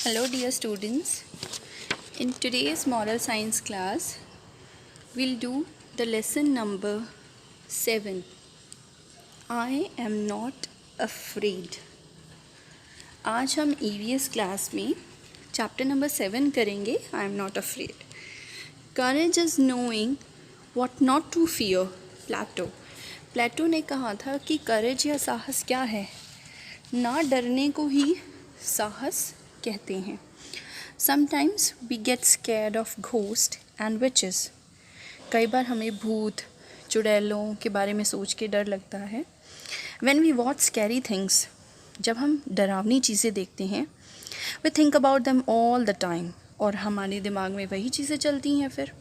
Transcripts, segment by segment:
Hello dear students, in today's moral science class we'll do the lesson number 7. I am not afraid. आज हम EVS class में chapter number 7 करेंगे. I am not afraid. Courage is knowing what not to fear. प्लेटो ने कहा था कि करेज या साहस क्या है. ना डरने को ही साहस कहते हैं. Sometimes we get scared of ghost and witches. कई बार हमें भूत चुड़ैलों के बारे में सोच के डर लगता है. When we watch scary things, जब हम डरावनी चीज़ें देखते हैं, we think about them all the time, और हमारे दिमाग में वही चीज़ें चलती हैं. फिर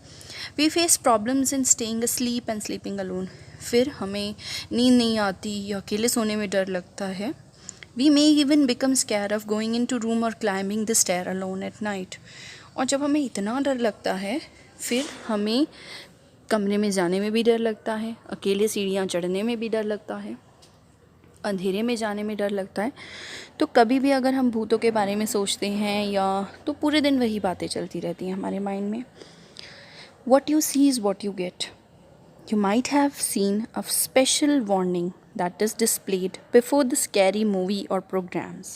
we face problems in staying asleep and sleeping alone. फिर हमें नींद नहीं आती या अकेले सोने में डर लगता है. We may even become scared of going into room or climbing the stair alone at night. और जब हमें इतना डर लगता है, फिर हमें कमरे में जाने में भी डर लगता है, अकेले सीढ़ियाँ चढ़ने में भी डर लगता है, अंधेरे में जाने में डर लगता है. तो कभी भी अगर हम भूतों के बारे में सोचते हैं या तो पूरे दिन वही बातें चलती रहती हैं हमारे माइंड में. What you see is what you get. You might have seen a special warning that is displayed before the scary movie or programs.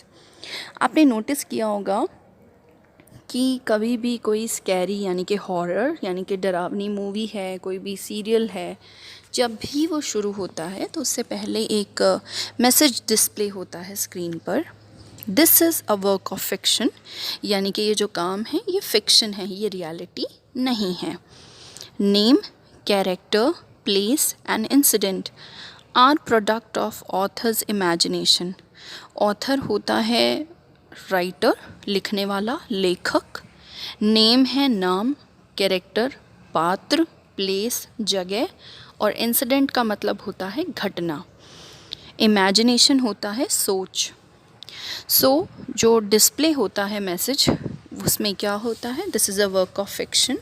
आपने नोटिस किया होगा कि कभी भी कोई स्कैरी यानी कि हॉरर यानी कि डरावनी मूवी है, कोई भी सीरियल है, जब भी वो शुरू होता है तो उससे पहले एक मैसेज डिस्प्ले होता है स्क्रीन पर. This is a work of fiction, यानी कि ये जो काम है ये फिक्शन है, ये रियलिटी नहीं है. Name, character, place and incident are product of author's imagination. Author होता है राइटर, लिखने वाला, लेखक. नेम है नाम, कैरेक्टर पात्र, प्लेस जगह, और इंसिडेंट का मतलब होता है घटना. इमेजिनेशन होता है सोच. जो डिस्प्ले होता है मैसेज, उसमें क्या होता है? This is a work of fiction.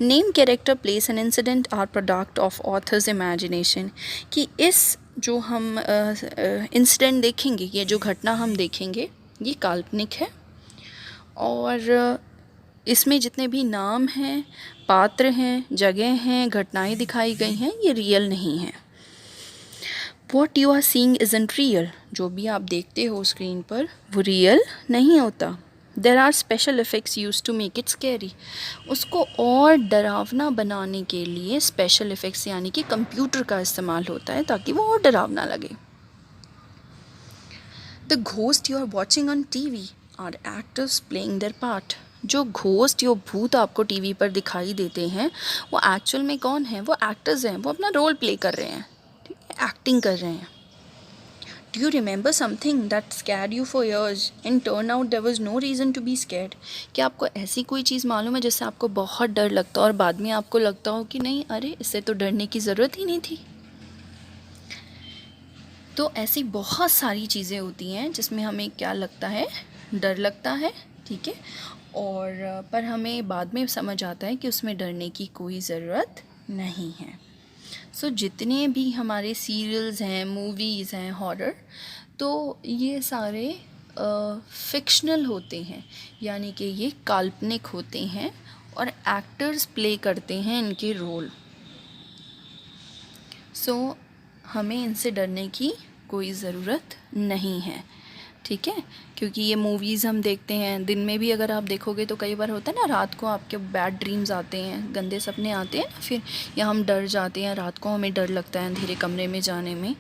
Name, character, place and incident are product of author's imagination. कि इस जो हम इंसिडेंट देखेंगे, ये जो घटना हम देखेंगे, ये काल्पनिक है, और इसमें जितने भी नाम हैं, पात्र हैं, जगह हैं, घटनाएं दिखाई गई हैं, ये रियल नहीं है. What you are seeing isn't real. जो भी आप देखते हो स्क्रीन पर वो रियल नहीं होता. There are special effects used to make it scary. उसको और डरावना बनाने के लिए स्पेशल इफ़ेक्ट्स यानी कि कंप्यूटर का इस्तेमाल होता है ताकि वो और डरावना लगे. The ghost you are watching on TV are actors playing their part. जो घोस्ट या भूत आपको टीवी पर दिखाई देते हैं वो एक्चुअल में कौन है? वो एक्टर्स हैं. वो अपना रोल प्ले कर रहे हैं, एक्टिंग कर रहे हैं. Do you remember something that scared you for years and turned out there was no reason to be scared? क्या आपको ऐसी कोई चीज़ मालूम है जिससे आपको बहुत डर लगता हो और बाद में आपको लगता हो कि नहीं, अरे इससे तो डरने की ज़रूरत ही नहीं थी. तो ऐसी बहुत सारी चीज़ें होती हैं जिसमें हमें क्या लगता है? डर लगता है, ठीक है, और पर हमें बाद में समझ आता है कि उसमें डरने की कोई ज़रूरत नहीं है. जितने भी हमारे सीरियल्स हैं, मूवीज़ हैं, हॉरर, तो ये सारे फिक्शनल होते हैं, यानी कि ये काल्पनिक होते हैं और एक्टर्स प्ले करते हैं इनके रोल. हमें इनसे डरने की कोई ज़रूरत नहीं है, ठीक है, क्योंकि ये मूवीज़ हम देखते हैं. दिन में भी अगर आप देखोगे तो कई बार होता है ना, रात को आपके बैड ड्रीम्स आते हैं, गंदे सपने आते हैं ना, फिर या हम डर जाते हैं. रात को हमें डर लगता है अंधेरे कमरे में जाने में,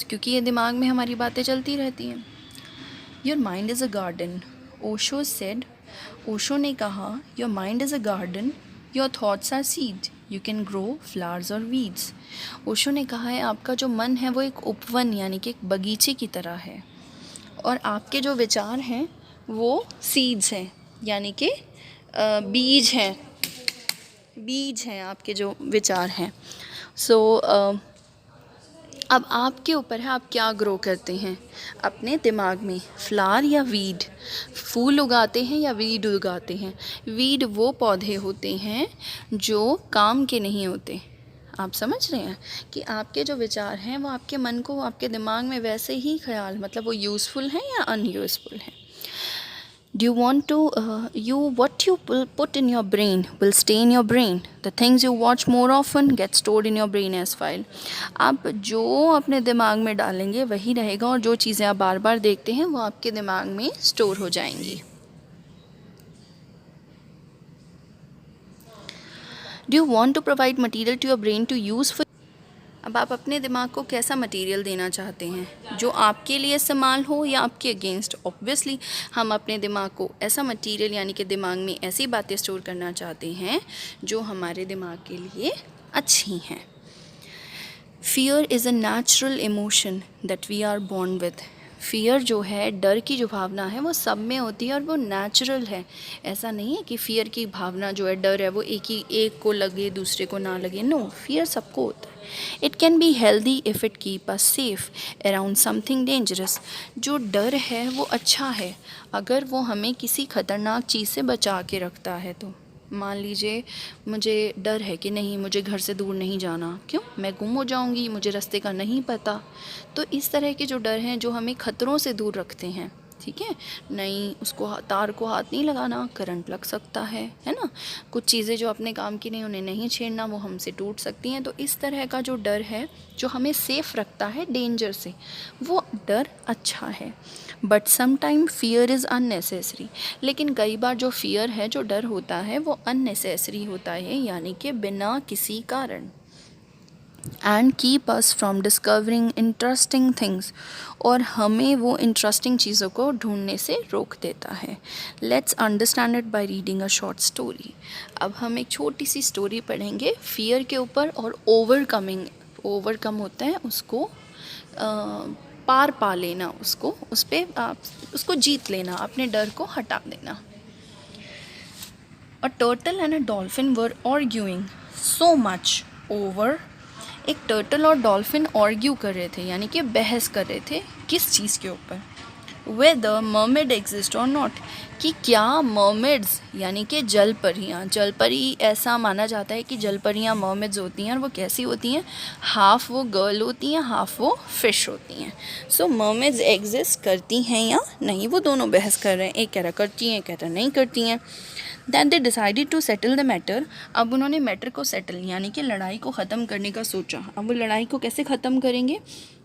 क्योंकि ये दिमाग में हमारी बातें चलती रहती हैं. Your mind is a garden, Osho said. Osho ने कहा, your mind is a garden, your thoughts are seed, you can grow flowers और वीड्स. ओशो ने कहा है आपका जो मन है वो एक उपवन यानी कि एक बगीचे की तरह है, और आपके जो विचार हैं वो सीड्स हैं, यानी कि बीज हैं आपके जो विचार हैं. अब आपके ऊपर है आप क्या ग्रो करते हैं अपने दिमाग में, फ्लावर या वीड. फूल उगाते हैं या वीड उगाते हैं? वीड वो पौधे होते हैं जो काम के नहीं होते. आप समझ रहे हैं कि आपके जो विचार हैं वो आपके मन को, आपके दिमाग में वैसे ही ख्याल, मतलब वो यूज़फुल हैं या अनयूज़फुल हैं. Do you want to what you put in your brain will stay in your brain. The things you watch more often get stored in your brain as file. आप जो अपने दिमाग में डालेंगे वही रहेगा, और जो चीज़ें आप बार बार देखते हैं वो आपके दिमाग में स्टोर हो जाएंगी. Do you want to provide material to your brain to use for. अब आप अपने दिमाग को कैसा मटेरियल देना चाहते हैं, जो आपके लिए इस्तेमाल हो या आपके अगेंस्ट. ऑब्वियसली हम अपने दिमाग को ऐसा मटेरियल यानी कि दिमाग में ऐसी बातें स्टोर करना चाहते हैं जो हमारे दिमाग के लिए अच्छी हैं. Fear is a natural emotion that we are born with. Fear जो है, डर की जो भावना है वो सब में होती है और वो नेचुरल है. ऐसा नहीं है कि फ़ियर की भावना जो है, डर है, वो एक को लगे दूसरे को ना लगे. नो, फ़ियर सबको होता है. It can be healthy if it keep us safe around something dangerous. जो डर है वो अच्छा है अगर वो हमें किसी ख़तरनाक चीज़ से बचा के रखता है. तो मान लीजिए मुझे डर है कि नहीं, मुझे घर से दूर नहीं जाना. क्यों? मैं गुम हो जाऊंगी, मुझे रास्ते का नहीं पता. तो इस तरह के जो डर हैं जो हमें ख़तरों से दूर रखते हैं. ठीक है, नहीं उसको तार को हाथ नहीं लगाना, करंट लग सकता है ना. कुछ चीज़ें जो अपने काम की नहीं, उन्हें नहीं छेड़ना, वो हमसे टूट सकती हैं. तो इस तरह का जो डर है जो हमें सेफ़ रखता है डेंजर से, वो डर अच्छा है. But sometime fear is unnecessary. लेकिन कई बार जो फियर है, जो डर होता है, वो अननेसेसरी होता है, यानी कि बिना किसी कारण. And keep us from discovering interesting things. और हमें वो इंटरेस्टिंग चीज़ों को ढूंढने से रोक देता है. Let's understand it by reading a short story. अब हम एक छोटी सी स्टोरी पढ़ेंगे फियर के ऊपर. और ओवरकम होता है उसको पार पा लेना, उसको उस पर उसको जीत लेना, अपने डर को हटा देना. अ turtle and a dolphin were arguing so much over. एक टर्टल और डॉल्फिन आर्ग्यू कर रहे थे, यानी कि बहस कर रहे थे. किस चीज़ के ऊपर? वेदर मर्मेड एग्जिस्ट और नॉट. कि क्या मर्मेड्स यानी कि जलपरियाँ, जलपरी ऐसा माना जाता है कि जलपरियाँ मर्मेड्स होती हैं. और वो कैसी होती हैं? हाफ वो गर्ल होती हैं, हाफ वो फिश होती हैं. सो मर्मेड्स एग्जिस्ट करती हैं या नहीं, वो दोनों बहस कर रहे हैं. एक कह रहा करती हैं, एक कह रहा नहीं करती हैं. Then they decided to settle the matter. अब उन्होंने मैटर को सेटल यानी कि लड़ाई को ख़त्म करने का सोचा. अब वो लड़ाई को कैसे ख़त्म करेंगे?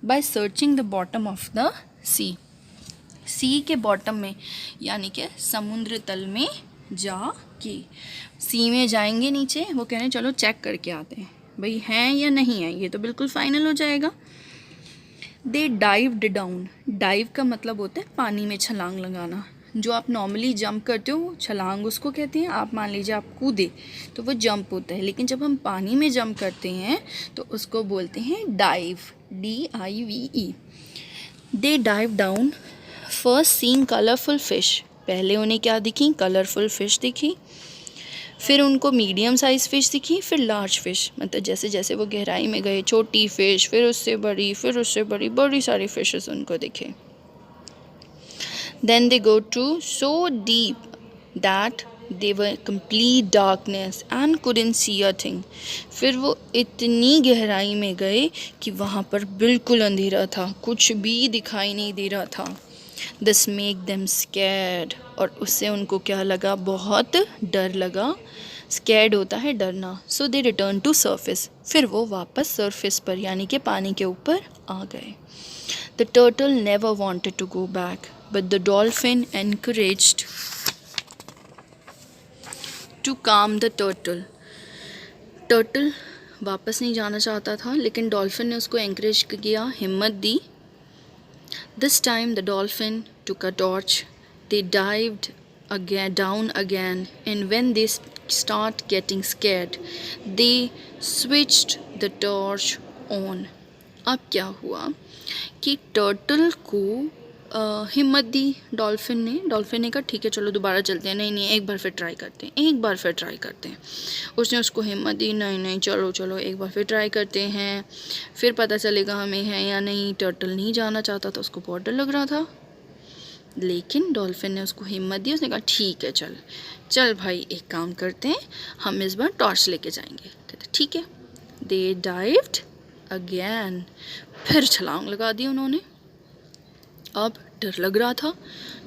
By searching the bottom of the sea के बॉटम में, यानी कि समुद्र तल में के. सी में जाएंगे नीचे, वो कह रहे हैं चलो चेक करके आते हैं भाई हैं या नहीं है, ये तो बिल्कुल फाइनल हो जाएगा. दे डाइव्ड डाउन. डाइव का मतलब होता है पानी में छलांग लगाना. जो आप नॉर्मली जंप करते हो, छलांग उसको कहते हैं. आप मान लीजिए आप कूदे तो वो जंप होता है. लेकिन जब हम पानी में जंप करते हैं तो उसको बोलते हैं dive, DIVE. They dive down first seeing colourful fish. पहले उन्हें क्या दिखी? कलरफुल फिश दिखी. फिर उनको मीडियम साइज़ फ़िश दिखी, फिर लार्ज फ़िश. मतलब जैसे जैसे वो गहराई में गए, छोटी फ़िश, फिर उससे बड़ी, फिर उससे बड़ी, बड़ी सारी फ़िशेस उनको दिखे. Then they go to so deep that they were complete darkness and couldn't see a thing. फिर वो इतनी गहराई में गए कि वहाँ पर बिल्कुल अंधेरा था, कुछ भी दिखाई नहीं दे रहा था. This make them scared. और उससे उनको क्या लगा? बहुत डर लगा. Scared होता है डरना. So they return to surface. फिर वो वापस surface पर यानी कि पानी के ऊपर आ गए. The turtle never wanted to go back, but the dolphin encouraged to calm the turtle. Turtle वापस नहीं जाना चाहता था, लेकिन डॉल्फिन ने उसको encourage किया, हिम्मत दी. This time the dolphin took a torch. They dived down again, and when they start getting scared, they switched the torch on. अब क्या हुआ कि टर्टल को हिम्मत दी डॉल्फिन ने कहा ठीक है चलो दोबारा चलते हैं. नहीं एक बार फिर ट्राई करते हैं. उसने उसको हिम्मत दी. नहीं चलो एक बार फिर ट्राई करते हैं, फिर पता चलेगा हमें है या नहीं. टर्टल नहीं जाना चाहता था, उसको बहुत डर लग रहा था. लेकिन डॉल्फिन ने उसको हिम्मत दी. उसने कहा ठीक है चल भाई, एक काम करते हैं, हम इस बार टॉर्च लेके जाएंगे. ठीक है. दे डाइव्ड अगेन. फिर छलांग लगा दी उन्होंने. अब डर लग रहा था,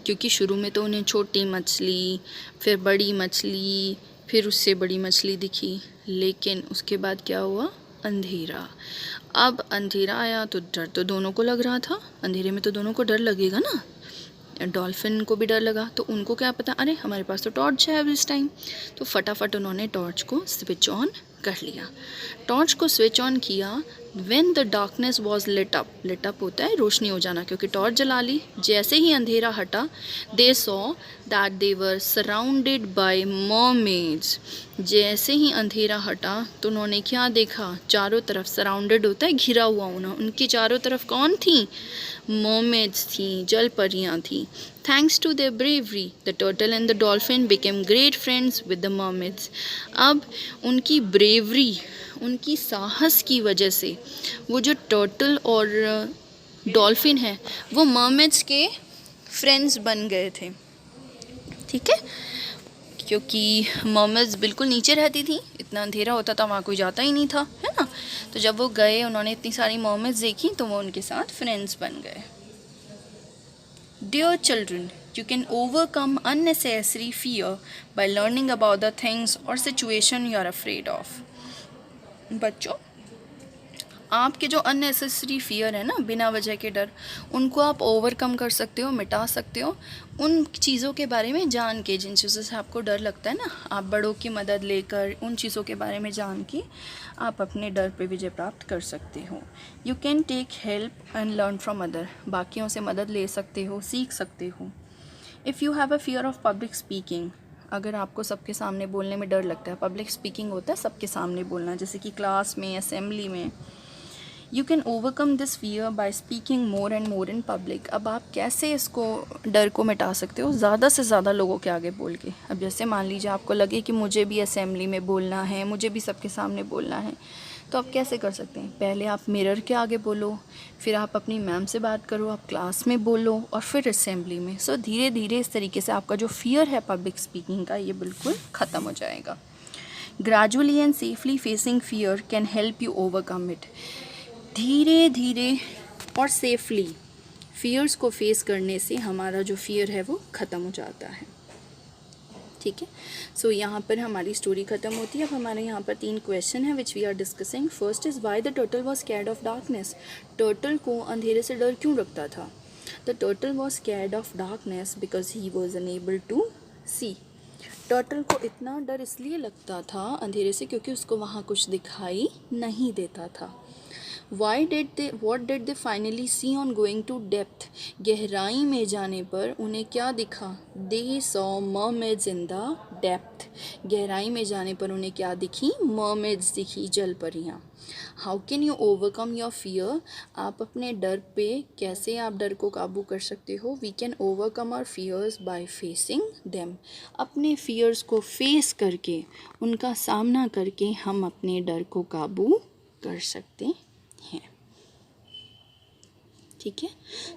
क्योंकि शुरू में तो उन्हें छोटी मछली, फिर बड़ी मछली, फिर उससे बड़ी मछली दिखी, लेकिन उसके बाद क्या हुआ? अंधेरा। अब अंधेरा आया तो डर तो दोनों को लग रहा था, अंधेरे में तो दोनों को डर लगेगा ना। डॉल्फिन को भी डर लगा, तो उनको क्या पता, अरे हमारे पास तो टॉर्च है अब इस टाइम, तो फटाफट उन्होंने टॉर्च को स्विच ऑन कर लिया। टॉर्च को स्विच ऑन किया। When the darkness was lit up होता है रोशनी हो जाना, क्योंकि टॉर्च जला ली। जैसे ही अंधेरा हटा, they saw that they were surrounded by mermaids। जैसे ही अंधेरा हटा तो उन्होंने क्या देखा? चारों तरफ, सराउंडेड होता है घिरा हुआ होना, उनकी चारों तरफ कौन थी? mermaids थी, जल परियाँ थी। Thanks to their bravery, the turtle and the dolphin became great friends with the mermaids। अब उनकी ब्रेवरी, उनकी साहस की वजह से वो जो टर्टल और डॉल्फिन है वो मर्मेड्स के फ्रेंड्स बन गए थे। ठीक है, क्योंकि मर्मेड्स बिल्कुल नीचे रहती थी, इतना अंधेरा होता था, वहाँ कोई जाता ही नहीं था, है ना। तो जब वो गए, उन्होंने इतनी सारी मर्मेड्स देखी, तो वो उनके साथ फ्रेंड्स बन गए। Dear children, you can overcome unnecessary fear by learning about the things or situation you are afraid of। बच्चों, आपके जो अननेसेसरी फियर है ना, बिना वजह के डर, उनको आप ओवरकम कर सकते हो, मिटा सकते हो उन चीज़ों के बारे में जान के, जिन चीज़ों से आपको डर लगता है ना, आप बड़ों की मदद लेकर उन चीज़ों के बारे में जान के आप अपने डर पे विजय प्राप्त कर सकते हो। You can take help and learn from other, बाकियों से मदद ले सकते हो, सीख सकते हो। If you have a fear of public speaking, अगर आपको सबके सामने बोलने में डर लगता है, पब्लिक स्पीकिंग होता है सबके सामने बोलना, जैसे कि क्लास में, असेंबली में, you can overcome this fear by speaking more and more in public. अब आप कैसे इसको, डर को मिटा सकते हो? ज़्यादा से ज़्यादा लोगों के आगे बोल के। अब जैसे मान लीजिए आपको लगे कि मुझे भी असेंबली में बोलना है, मुझे भी सबके सामने बोलना है, तो आप कैसे कर सकते हैं? पहले आप मिरर के आगे बोलो, फिर आप अपनी मैम से बात करो, आप क्लास में बोलो, और फिर असेंबली में। सो धीरे धीरे इस तरीके से आपका जो फियर है पब्लिक स्पीकिंग का, ये बिल्कुल ख़त्म हो जाएगा। Gradually and safely facing fear can help you overcome it. धीरे धीरे और सेफली फियर्स को फेस करने से हमारा जो फियर है वो ख़त्म हो जाता है। ठीक है, सो यहाँ पर हमारी स्टोरी ख़त्म होती है। अब हमारे यहाँ पर 3 क्वेश्चन है which we are discussing. First is why the turtle was scared of darkness. Turtle को अंधेरे से डर क्यों लगता था? The turtle was scared of darkness because he was unable to see. Turtle को इतना डर इसलिए लगता था अंधेरे से क्योंकि उसको वहाँ कुछ दिखाई नहीं देता था। What did they finally see on going to depth? गहराई में जाने पर उन्हें क्या दिखा? They saw mermaids in the depth। गहराई में जाने पर उन्हें क्या दिखी? mermaids दिखी, जल परियाँ। How can you overcome your fear? आप अपने डर पे कैसे आप डर को काबू कर सकते हो? We can overcome our fears by facing them। अपने fears को face करके, उनका सामना करके हम अपने डर को काबू कर सकते हैं। ठीक है,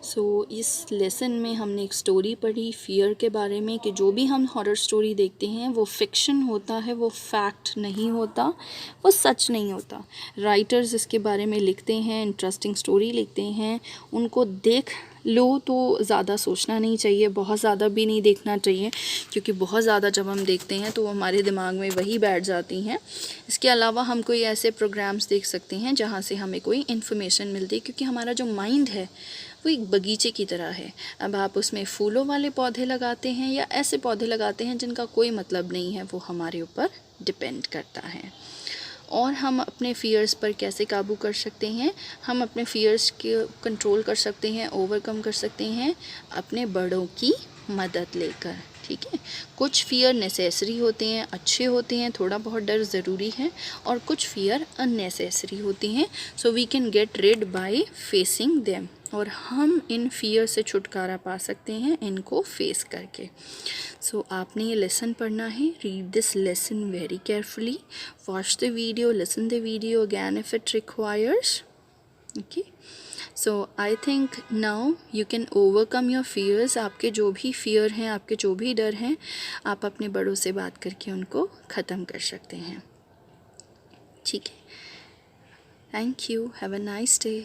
सो इस लेसन में हमने एक स्टोरी पढ़ी फियर के बारे में, कि जो भी हम हॉरर स्टोरी देखते हैं वो फिक्शन होता है, वो फैक्ट नहीं होता, वो सच नहीं होता। राइटर्स इसके बारे में लिखते हैं, इंटरेस्टिंग स्टोरी लिखते हैं, उनको देख लो तो ज़्यादा सोचना नहीं चाहिए, बहुत ज़्यादा भी नहीं देखना चाहिए, क्योंकि बहुत ज़्यादा जब हम देखते हैं तो हमारे दिमाग में वही बैठ जाती हैं। इसके अलावा हम कोई ऐसे प्रोग्राम्स देख सकते हैं जहाँ से हमें कोई इन्फॉर्मेशन मिलती है, क्योंकि हमारा जो माइंड है वो एक बगीचे की तरह है। अब आप उसमें फूलों वाले पौधे लगाते हैं या ऐसे पौधे लगाते हैं जिनका कोई मतलब नहीं है, वो हमारे ऊपर डिपेंड करता है। और हम अपने फ़ियर्स पर कैसे काबू कर सकते हैं? हम अपने फ़ियर्स के कंट्रोल कर सकते हैं, ओवरकम कर सकते हैं अपने बड़ों की मदद लेकर। ठीक है, कुछ फ़ियर नेसेसरी होते हैं, अच्छे होते हैं, थोड़ा बहुत डर ज़रूरी है, और कुछ फ़ियर अननेसेसरी होते हैं। So we can get rid by facing them, और हम इन फ़ियर से छुटकारा पा सकते हैं इनको फेस करके। सो आपने ये लेसन पढ़ना है। Read this lesson very carefully, watch the video, listen the video again if it requires. Okay, so I think now you can overcome your fears. आपके जो भी फियर हैं, आपके जो भी डर हैं, आप अपने बड़ों से बात करके उनको ख़त्म कर सकते हैं। ठीक है, thank you, have a nice day.